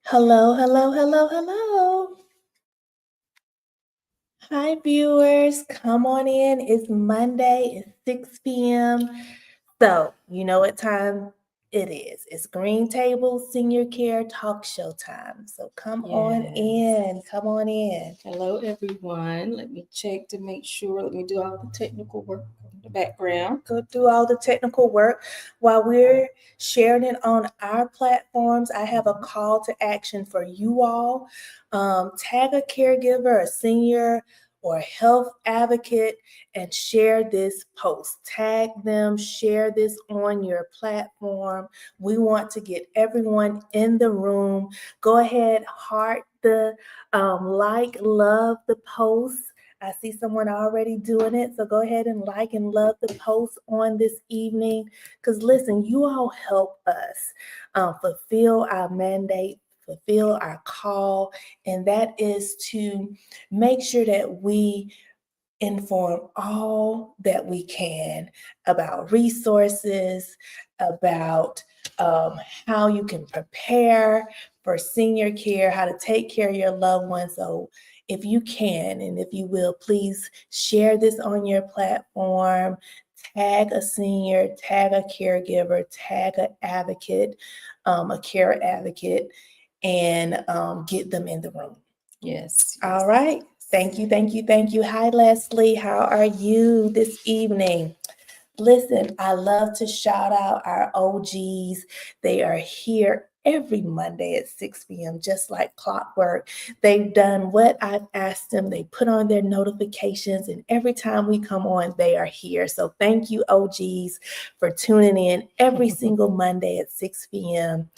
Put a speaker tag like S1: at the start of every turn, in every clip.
S1: Hello, hello, hello, hello. Hi, viewers. Come on in. It's Monday. It's 6 p.m. So, you know what time it is. It's Green Table Senior Care Talk Show time. So, come on in. Come on in.
S2: Hello, everyone. Let me check to make sure. Let me do all the technical work in the background.
S1: Go through all the technical work while we're sharing it on our platforms. I have a call to action for you all. Tag a caregiver, a senior, or a health advocate and share this post. Tag them, share this on your platform. We want to get everyone in the room. Go ahead, heart the love the post. I see someone already doing it. So go ahead and like and love the post on this evening. Because listen, you all help us fulfill our mandate, fulfill our call, and that is to make sure that we inform all that we can about resources, about how you can prepare for senior care, how to take care of your loved ones. So if you can, and if you will, please share this on your platform, tag a senior, tag a caregiver, tag an advocate, a care advocate, and get them in the room.
S2: Yes.
S1: All right. Thank you, thank you, thank you. Hi, Leslie. How are you this evening? Listen, I love to shout out our OGs. They are here every Monday at 6 p.m., just like clockwork. They've done what I've asked them. They put on their notifications, and every time we come on, they are here. So thank you, OGs, for tuning in every single Monday at 6 p.m.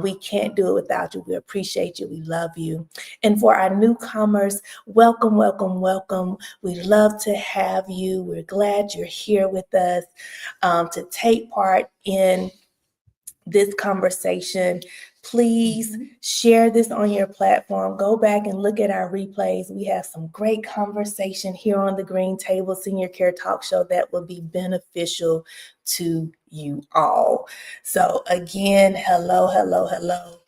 S1: We can't do it without you. We appreciate you. We love you. And for our newcomers, welcome, welcome, welcome. We love to have you. We're glad you're here with us to take part in this conversation. Please share this on your platform. Go back and look at our replays. We have some great conversation here on the Green Table Senior Care Talk Show that will be beneficial to you all. So again, hello, hello, hello.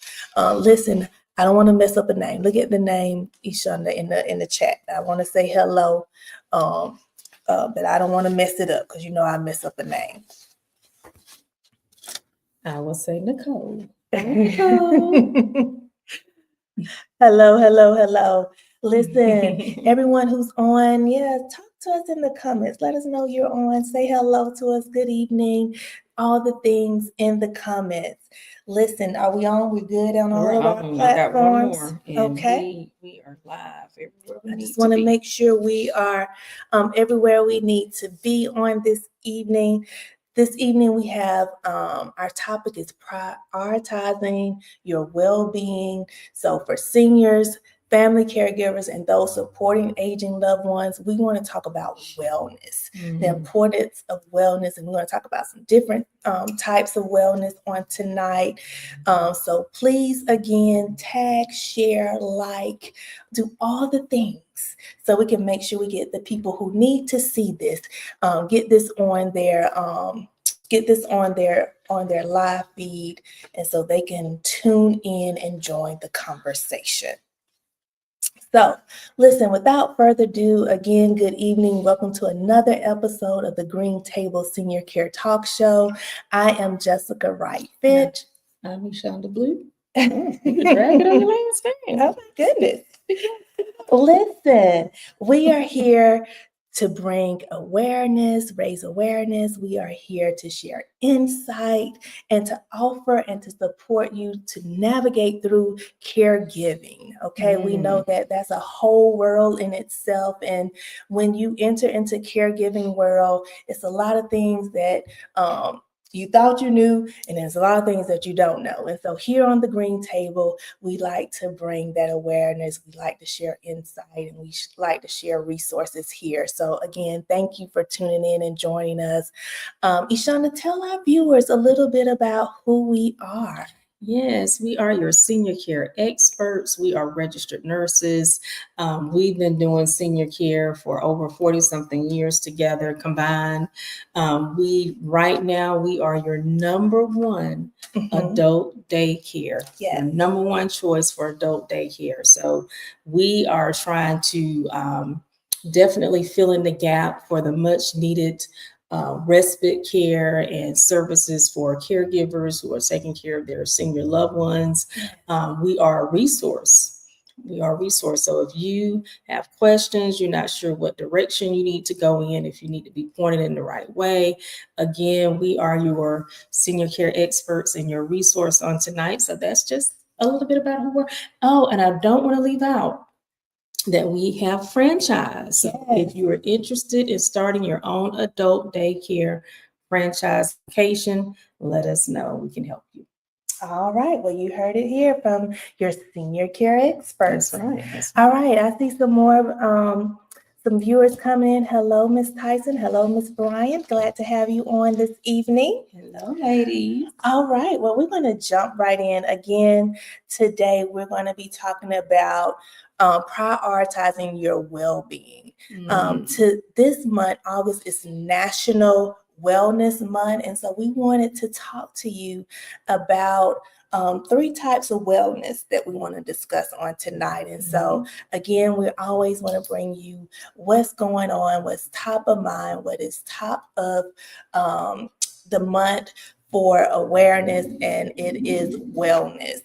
S1: Listen, I don't want to mess up a name. Look at the name, Ishanda, in the chat. I want to say hello, but I don't want to mess it up because you know I mess up a name.
S2: I will say Nicole.
S1: Hello, hello, hello. Listen, everyone who's on, talk to us in the comments. Let us know you're on. Say hello to us. Good evening. All the things in the comments. Listen, are we on? We're good on all of our platforms?
S2: I got one more.
S1: Okay.
S2: We are live everywhere we
S1: I
S2: need
S1: just
S2: to
S1: want to
S2: be.
S1: make sure we are everywhere we need to be on this evening. This evening we have our topic is prioritizing your well-being. So for seniors, family caregivers, and those supporting aging loved ones, we want to talk about wellness, the importance of wellness, and we're going to talk about some different types of wellness on tonight. So please, again, tag, share, like, do all the things so we can make sure we get the people who need to see this, get this on their live feed, and so they can tune in and join the conversation. So, listen, without further ado, again, good evening. Welcome to another episode of the Green Table Senior Care Talk Show. I am Jessica Wright Fitch.
S2: I'm Shonda Blue. You can drag it on your last name.
S1: Oh, my goodness. Listen, we are here to bring awareness, raise awareness. We are here to share insight and to offer and to support you to navigate through caregiving. Okay, we know that that's a whole world in itself. And when you enter into caregiving world, it's a lot of things that you thought you knew, and there's a lot of things that you don't know. And so here on the Green Table, we like to bring that awareness. We like to share insight, and we like to share resources here. So again, thank you for tuning in and joining us. Ishana, tell our viewers a little bit about who we are.
S2: Yes, we are your senior care experts. We are registered nurses. We've been doing senior care for over 40 something years together combined. Right now, we are your number one adult daycare, your number one choice for adult daycare. So we are trying to definitely fill in the gap for the much needed respite care and services for caregivers who are taking care of their senior loved ones. We are a resource. We are a resource. So if you have questions, you're not sure what direction you need to go in, if you need to be pointed in the right way, again, we are your senior care experts and your resource on tonight. So that's just a little bit about who we're. Oh, and I don't want to leave out that we have franchise. So if you are interested in starting your own adult daycare franchise location, let us know. We can help you.
S1: All right. Well, you heard it here from your senior care experts.
S2: That's right.
S1: All right. I see some more some viewers coming in. Hello, Miss Tyson. Hello, Miss Bryant. Glad to have you on this evening.
S2: Hello, ladies.
S1: All right. Well, we're going to jump right in. Again, today we're going to be talking about prioritizing your well-being. To this month, August is National Wellness Month. And so we wanted to talk to you about 3 types of wellness that we want to discuss on tonight. And so, again, we always want to bring you what's going on, what's top of mind, what is top of the month for awareness, and it is wellness.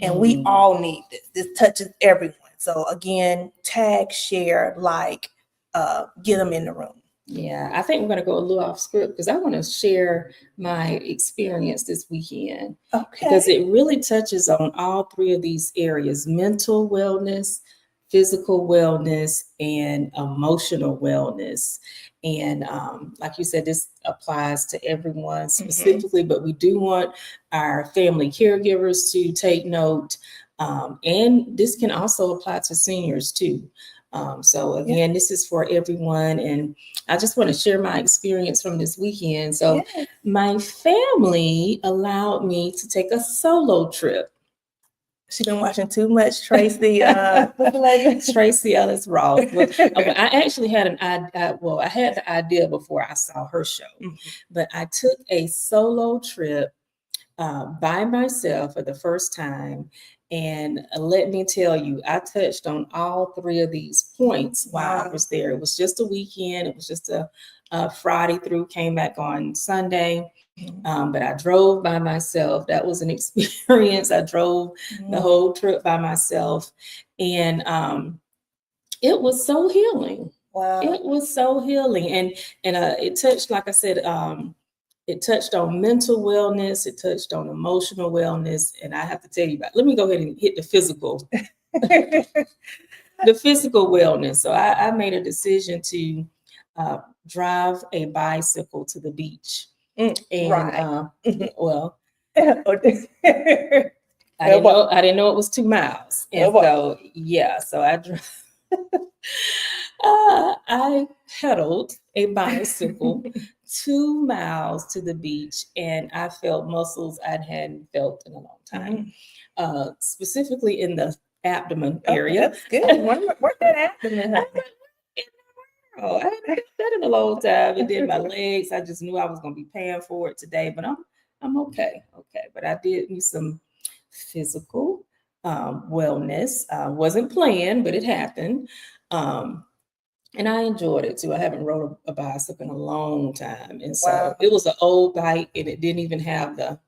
S1: And we all need this. This touches everyone. So again, tag, share, like, get them in the room.
S2: Yeah, I think we're going to go a little off script because I want to share my experience this weekend.
S1: Okay.
S2: Because it really touches on all 3 of these areas: mental wellness, physical wellness, and emotional wellness. And like you said, this applies to everyone specifically, but we do want our family caregivers to take note. And this can also apply to seniors too. So again, this is for everyone. And I just want to share my experience from this weekend. So my family allowed me to take a solo trip.
S1: She's been watching too much Tracy.
S2: Tracy Ellis Ross. I actually had I had the idea before I saw her show, but I took a solo trip by myself for the first time. And let me tell you, I touched on all 3 of these points while I was there. It was just a weekend. It was just a Friday through, came back on Sunday. But I drove by myself. That was an experience. I drove the whole trip by myself. And it was so healing. Wow. It was so healing. And it touched, like I said, it touched on mental wellness. It touched on emotional wellness. And I have to tell you about, let me go ahead and hit the physical, the physical wellness. So I made a decision to drive a bicycle to the beach. And well, I didn't know it was 2 miles. And so I drove. I pedaled a bicycle 2 miles to the beach, and I felt muscles I hadn't felt in a long time, specifically in the abdomen area.
S1: That's good. Where's that abdomen?
S2: I haven't felt that in a long time. And then my legs, I just knew I was going to be paying for it today, but I'm okay. Okay, but I did need some physical wellness. Wasn't planned, but it happened. And I enjoyed it too. I haven't rode a bicycle in a long time. And so it was an old bike, and it didn't even have the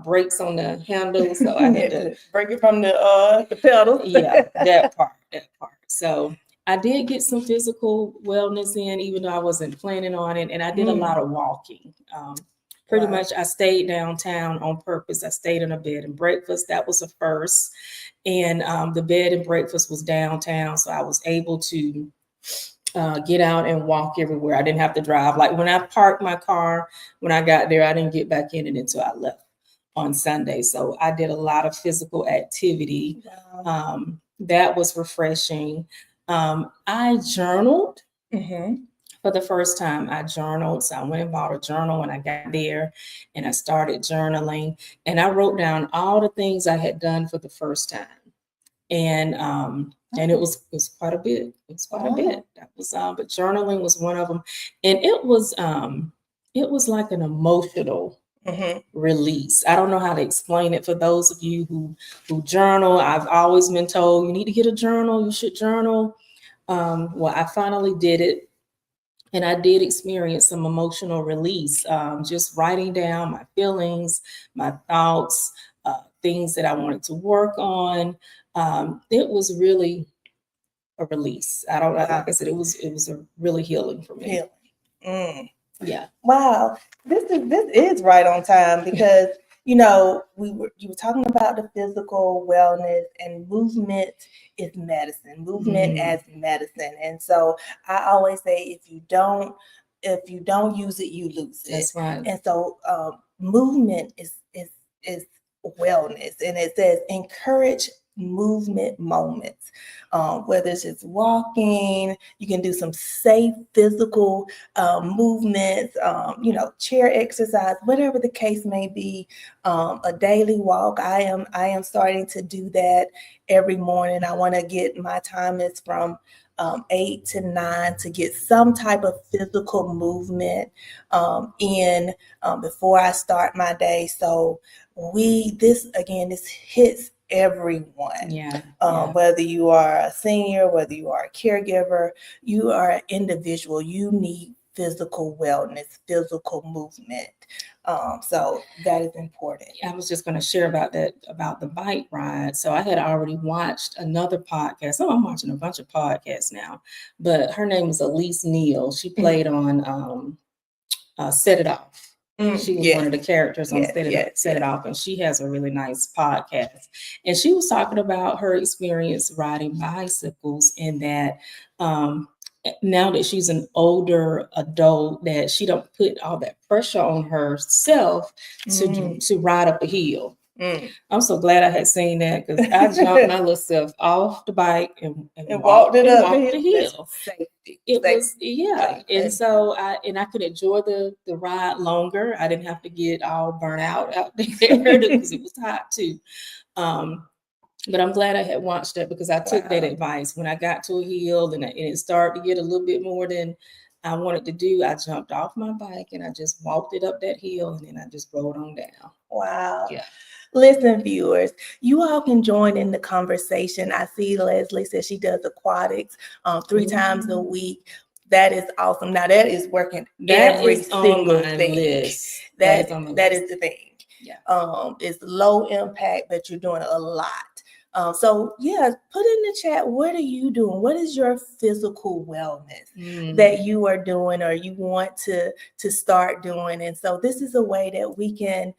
S2: brakes on the handle. So I had to
S1: break it from the pedal.
S2: Yeah, that part. So I did get some physical wellness in, even though I wasn't planning on it. And I did a lot of walking. Pretty much I stayed downtown on purpose. I stayed in a bed and breakfast. That was a first. And the bed and breakfast was downtown. So I was able to get out and walk everywhere. I didn't have to drive. Like when I parked my car, when I got there, I didn't get back in it until I left on Sunday. So I did a lot of physical activity. That was refreshing. I journaled For the first time, I journaled. So I went and bought a journal when I got there and I started journaling. And I wrote down all the things I had done for the first time. And it was quite a bit. It was quite a bit. That was but journaling was one of them. And it was like an emotional release. I don't know how to explain it for those of you who journal. I've always been told you need to get a journal, you should journal. Well, I finally did it. And I did experience some emotional release, just writing down my feelings, my thoughts, things that I wanted to work on. It was really a release. I don't like I said, it was a really healing for me.
S1: Healing.
S2: Yeah.
S1: Wow, this is right on time because you know you were talking about the physical wellness, and movement is medicine. Movement as medicine, and so I always say if you don't use it, you lose it.
S2: That's right.
S1: And so movement is wellness, and it says encourage movement moments. Whether it's just walking, you can do some safe physical movements, chair exercise, whatever the case may be. A daily walk. I am starting to do that every morning. I want to get my time is from 8 to 9 to get some type of physical movement in before I start my day. So this hits everyone.
S2: Yeah.
S1: Whether you are a senior, whether you are a caregiver, you are an individual, you need physical wellness, physical movement. So that is important.
S2: I was just going to share about that, about the bike ride. So I had already watched another podcast. So I'm watching a bunch of podcasts now, but her name is Elise Neal. She played on Set It Off. She was one of the characters on Set It Off, and she has a really nice podcast. And she was talking about her experience riding bicycles, and that now that she's an older adult, that she don't put all that pressure on herself to ride up a hill. I'm so glad I had seen that, because I jumped my little self off the bike and walked it up the hill. Safety. It was and so I could enjoy the ride longer. I didn't have to get all burnt out there because it was hot too. But I'm glad I had watched that, because I took that advice. When I got to a hill and it started to get a little bit more than I wanted to do, I jumped off my bike and I just walked it up that hill, and then I just rode on down.
S1: Wow. Yeah. Listen, viewers, you all can join in the conversation. I see Leslie says she does aquatics 3 times a week. That is awesome. Now that is working every single thing.
S2: List.
S1: That is the thing. Yeah. It's low impact, but you're doing a lot. So yeah, put in the chat, what are you doing? What is your physical wellness that you are doing or you want to start doing? And so this is a way that we can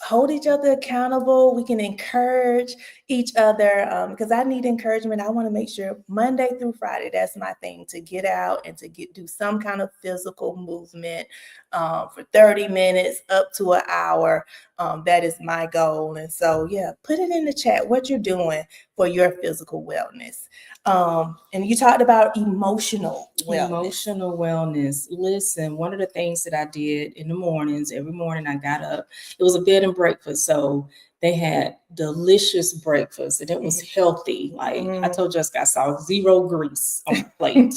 S1: hold each other accountable. We can encourage each other because I need encouragement. I want to make sure Monday through Friday, that's my thing, to get out and to do some kind of physical movement for 30 minutes up to an hour. That is my goal. And so, yeah, put it in the chat what you're doing for your physical wellness. And you talked about emotional wellness.
S2: Emotional wellness. Listen, one of the things that I did in the mornings, every morning I got up, it was a bed and breakfast. So they had delicious breakfast and it was healthy. Like I told Jessica, I saw 0 grease on the plate.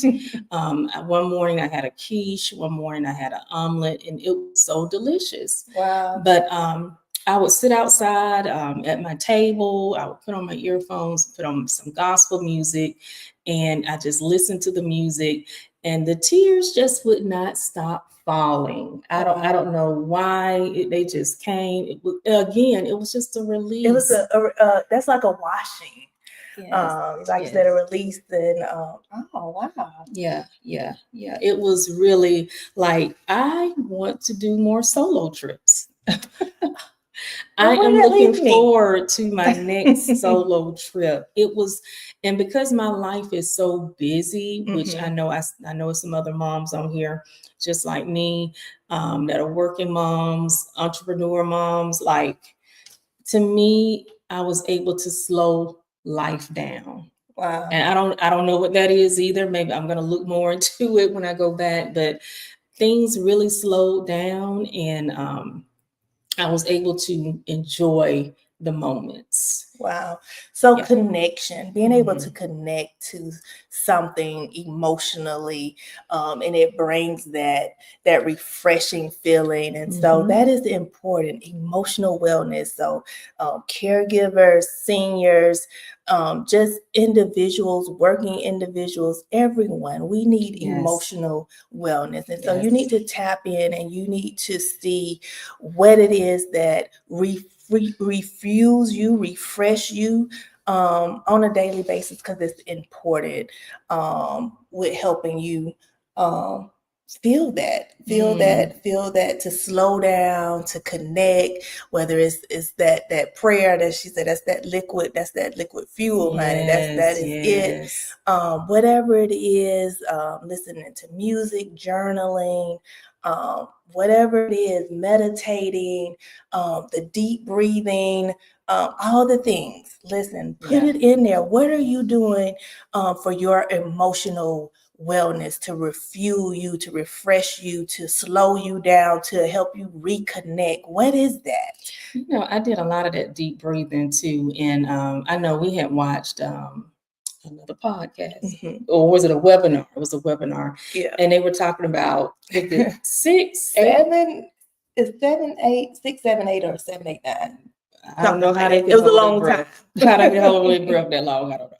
S2: One morning I had a quiche, one morning I had an omelet, and it was so delicious.
S1: Wow.
S2: But I would sit outside at my table. I would put on my earphones, put on some gospel music, and I just listened to the music, and the tears just would not stop falling. I don't know why they just came. It was just a release.
S1: It was that's like a washing.
S2: Yes.
S1: Like you said, a release. Then oh wow.
S2: Yeah. It was really like, I want to do more solo trips. I am looking forward to my next solo trip. And because my life is so busy, which I know some other moms on here just like me, that are working moms, entrepreneur moms. Like, to me, I was able to slow life down.
S1: Wow.
S2: And I don't know what that is either. Maybe I'm going to look more into it when I go back, but things really slowed down, and I was able to enjoy the moments.
S1: Wow. So
S2: Yeah.
S1: connection, being able
S2: Mhm.
S1: to connect to something emotionally, and it brings that refreshing feeling. And so
S2: Mhm.
S1: that is important, emotional wellness. So caregivers, seniors, just individuals, working individuals, everyone, we need
S2: Yes.
S1: emotional wellness. And so you
S2: Yes.
S1: need to tap in and you need to see what it is that refuels you, refresh you on a daily basis, because it's important with helping you um,
S2: Mm.
S1: feel that, to slow down, to connect, whether it's that prayer that she said, that's that liquid fuel, honey. That
S2: Yes.
S1: is it.
S2: Yes.
S1: Whatever it is, listening to music, journaling, whatever it is, meditating, the deep breathing, all the things. Listen, put
S2: Yeah.
S1: it in there. What are you doing for your emotional wellness, to refuel you, to refresh you, to slow you down, to help you reconnect? What is that?
S2: I did a lot of that deep breathing too, and I know we had watched another podcast,
S1: Mhm.
S2: or was it a webinar? It was a webinar,
S1: Yeah.
S2: and they were talking about with the 6, 8.
S1: Seven is 7, 8, 6, 7, 8, or 7, 8, 9.
S2: I don't
S1: Something
S2: know
S1: like
S2: how they
S1: that. It
S2: can
S1: was a
S2: hold their
S1: long time.
S2: breath. How they can hold their breath that long, I don't know.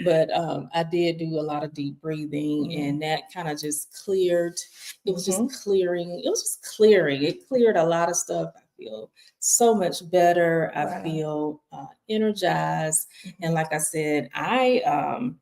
S2: But I did do a lot of deep breathing, and that kind of just cleared. It was just
S1: Mm-hmm.
S2: clearing. It was just clearing. It cleared a lot of stuff. I feel so much better. I
S1: Wow.
S2: feel energized, and
S1: Mhm.
S2: like I said, I'm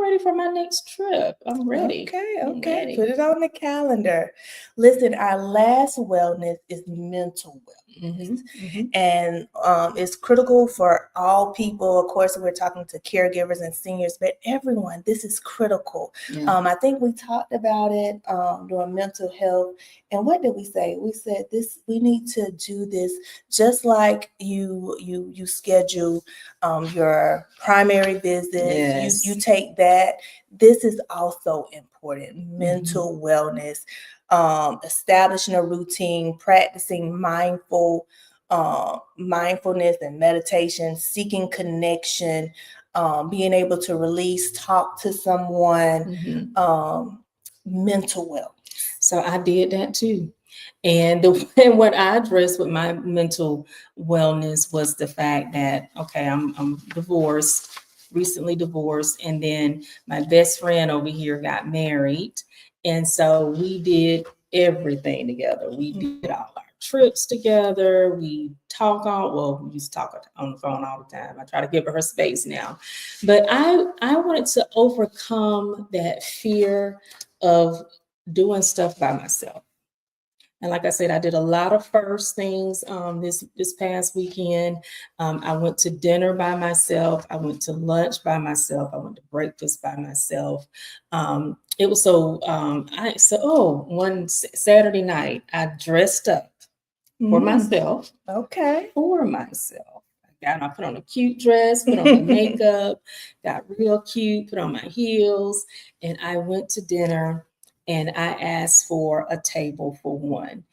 S2: ready for my next trip. I'm ready.
S1: Okay,
S2: I'm
S1: okay.
S2: ready.
S1: Put it on the calendar. Listen, our last wellness is mental wellness.
S2: Hmm. Hmm.
S1: And it's critical for all people. Of course, we're talking to caregivers and seniors, but everyone, this is critical.
S2: Yeah.
S1: I think we talked about it during mental health. And what did we say? We said this: we need to do this just like you schedule your primary visits. You
S2: Yes.
S1: take that. This is also important.
S2: Hmm.
S1: Mental wellness, establishing a routine, practicing mindfulness and meditation, seeking connection, being able to release, talk to someone,
S2: Hmm.
S1: mental wellness.
S2: So I did that too. And and what I addressed with my mental wellness was the fact that, okay, I'm divorced, recently divorced, and then my best friend over here got married. And so we did everything together. We did all our trips together. We we used to talk on the phone all the time. I try to give her space now. But I wanted to overcome that fear of doing stuff by myself. And like I said, I did a lot of first things this past weekend. I went to dinner by myself. I went to lunch by myself. I went to breakfast by myself. It was so I so oh one Saturday night I dressed up for myself.
S1: Okay.
S2: For myself. I put on a cute dress, put on my makeup, got real cute, put on my heels, and I went to dinner and I asked for a table for one.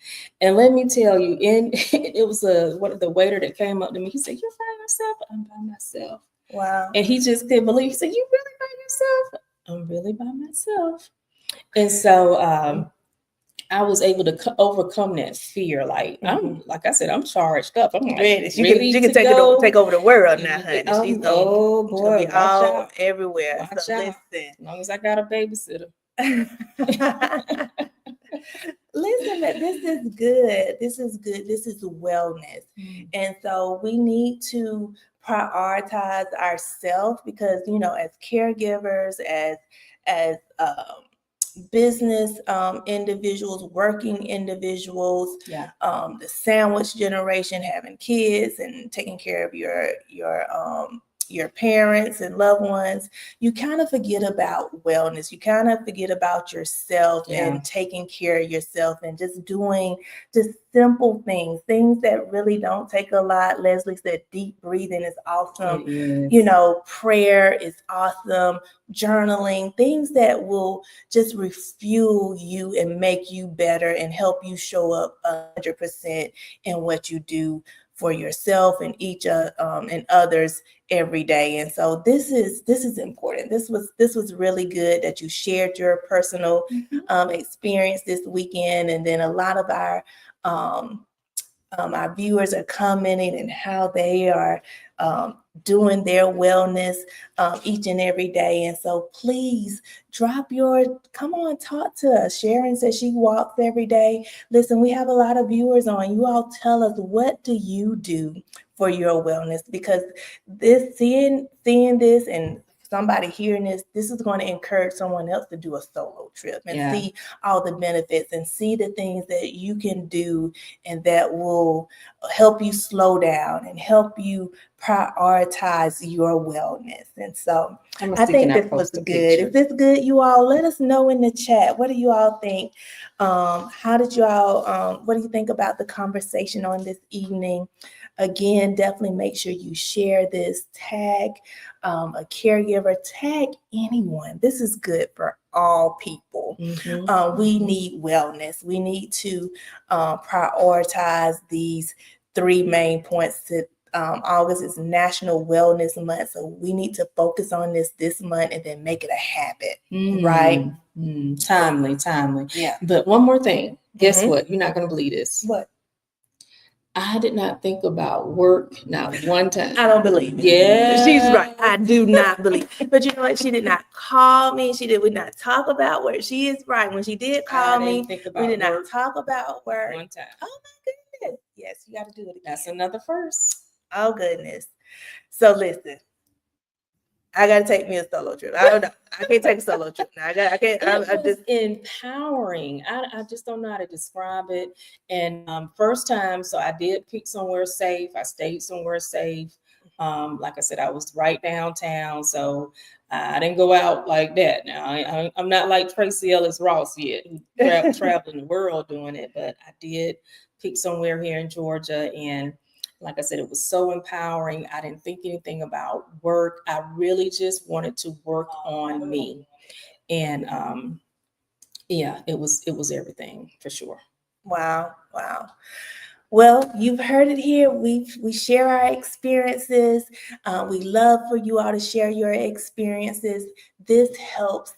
S2: And let me tell you, it was one of the waiter that came up to me. He said, "You're by yourself?" "I'm by myself."
S1: Wow.
S2: And he just couldn't believe. He said, "You really by yourself?" "I'm really by myself." And so I was able to overcome that fear. Like I said, I'm charged up. I'm like
S1: Ready.
S2: ready
S1: You
S2: to
S1: can
S2: go.
S1: take over the world now, honey.
S2: Oh
S1: She's gonna
S2: boy,
S1: be
S2: watch
S1: all
S2: out.
S1: everywhere.
S2: Watch
S1: So
S2: out.
S1: listen.
S2: As long as I got a babysitter.
S1: Listen, that this is good. This is good. This is wellness. And so we need to prioritize ourselves, because as caregivers, as business individuals, working individuals,
S2: Yeah.
S1: The sandwich generation, having kids and taking care of your your parents and loved ones, you kind of forget about wellness. You kind of forget about yourself and taking care of yourself and just doing just simple things that really don't take a lot. Leslie said deep breathing is awesome. You know, prayer is awesome. Journaling, things that will just refuel you and make you better and help you show up 100% in what you do for yourself and each and others every day. And so this is important. This was really good that you shared your personal experience this weekend, and then a lot of our viewers are commenting and how they are doing their wellness each and every day. And so please come on, talk to us. Sharon says she walks every day. Listen, we have a lot of viewers on. You all tell us, what do you do for your wellness? Because seeing this and somebody hearing this is going to encourage someone else to do a solo trip and see all the benefits and see the things that you can do and that will help you slow down and help you prioritize your wellness. And so I think this was good. Is this good, you all? Let us know in the chat. What do you all think? How did you all, what do you think about the conversation on this evening? Again, definitely make sure you share this, tag a caregiver, tag anyone. This is good for all people. We need wellness. We need to prioritize these 3 main points. August is National Wellness Month, so we need to focus on this month and then make it a habit, right?
S2: Timely.
S1: Yeah.
S2: But one more thing. Guess what? You're not going to believe this.
S1: What?
S2: I did not think about work not one time.
S1: I don't believe it.
S2: Yeah.
S1: She's right. I do not believe it. But you know what? She did not call me. She would not talk about work. She is right. When she did call me, we did not talk about work.
S2: One time.
S1: Oh my goodness. Yes, you got to do it again.
S2: That's another first.
S1: Oh goodness. So listen, I got to take me a solo trip. I don't know. I can't take a solo trip now. I can't.
S2: It was empowering. I just don't know how to describe it. And first time, so I did pick somewhere safe. I stayed somewhere safe. Like I said, I was right downtown, so I didn't go out like that. Now I'm not like Tracy Ellis Ross yet, who traveling the world doing it, but I did pick somewhere here in Georgia. And like I said, it was so empowering. I didn't think anything about work. I really just wanted to work on me. And it was everything for sure.
S1: Wow. Well, you've heard it here. We share our experiences. We love for you all to share your experiences. This helps.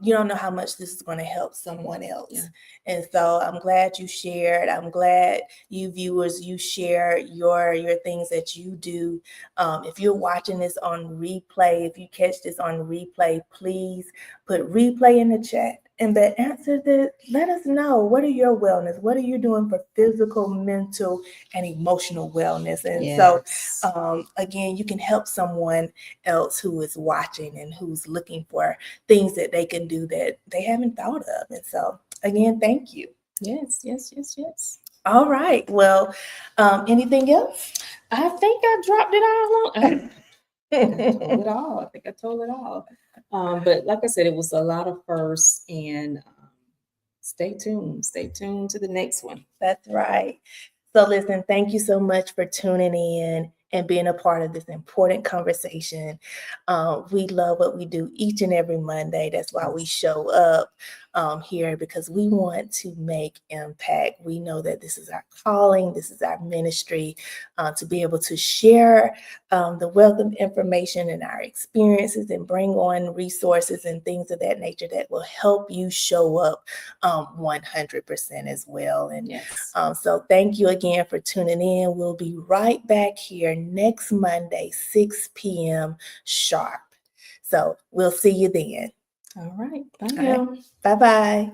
S1: You don't know how much this is going to help someone else. Yeah. And so I'm glad you shared. I'm glad you viewers, you share your things that you do. If you're watching this on replay, if you catch this on replay, please put replay in the chat. And the answer that let us know, what are your wellness? What are you doing for physical, mental, and emotional wellness? And so, again, you can help someone else who is watching and who's looking for things that they can do that they haven't thought of. And so, again, thank you.
S2: Yes.
S1: All right. Well, anything else?
S2: I think I dropped it all. I think I told it all. But like I said, it was a lot of firsts, and stay tuned to the next one.
S1: That's right. So listen, thank you so much for tuning in and being a part of this important conversation. We love what we do each and every Monday. That's why we show up here, because we want to make impact. We know that this is our calling, this is our ministry, to be able to share the wealth of information and our experiences and bring on resources and things of that nature that will help you show up 100% as well. And so thank you again for tuning in. We'll be right back here next Monday, 6 p.m. sharp. So we'll see you then.
S2: All right. Bye now.
S1: Bye-bye.